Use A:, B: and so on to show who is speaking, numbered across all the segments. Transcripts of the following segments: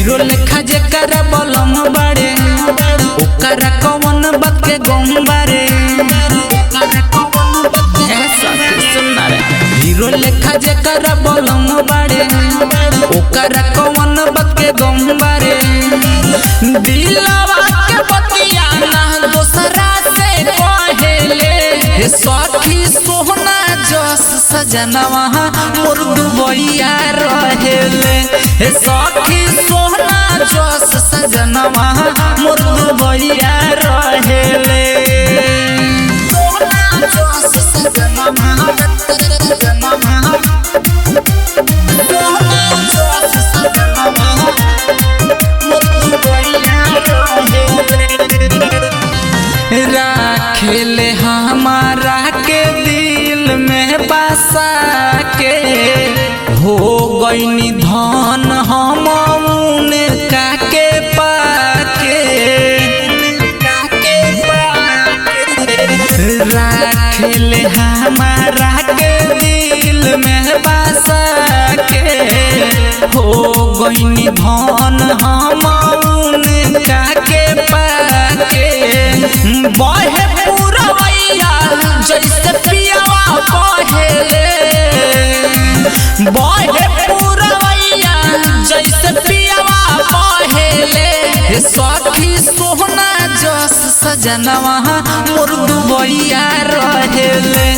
A: Hero लेखा जेकर बलम बाड़े ओकरा कौन बात के गम बारे। हीरो लेखा जेकर बलम बाड़े ओकरा कौन बात के गम बारे। दिलवा के बतिया ना दोसरा से कहेले सखी सोहना जस सजनवा मोर दुबैया रहेले। सखी सोहना जस सजनवा मोर दुबैया रहेले। राखेले हमारा के दिल में बसा के हो गईनी धन हम उनका के पाके। राखेले हमारा के दिल में बसा के हो गईनी धन हम उनका के पाके। बहे पुरवैया जैसे पियावा बहेले बहे पुरवैया जैसे पियावा बहेले। सखी सोहना जस सजनवा मोर दुबैया रहेले।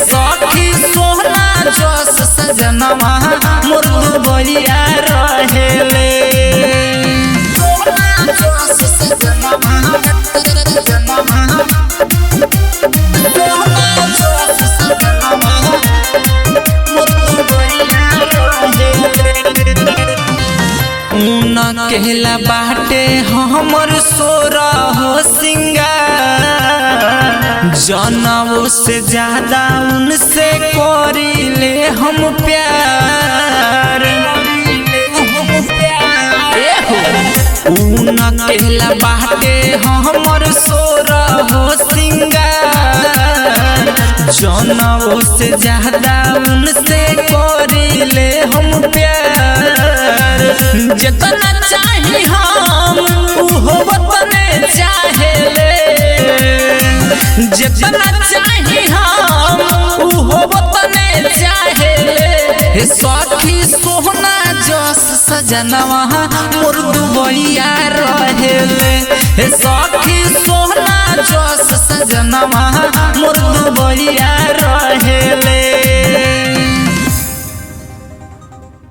A: सखी सोहना जस सजनवा मोर दुबैया रहेले। कहला बाटे हमर सोरा हो सिंगार जनवों से ज्यादा उनसे करीले हम प्यार। कहला बाटे हमर सोरा हो सिंगार जनवों से ज्यादा उनसे करीले हम प्यार। जितना चाही हम उहो वतने चाहेले। जितना चाही हम उहो वतने चाहेले। सखी सोहना जस सजनवा मोर दुबैया रहेले। सखी सोहना जस सजनवा मोर दुबैया रहेले।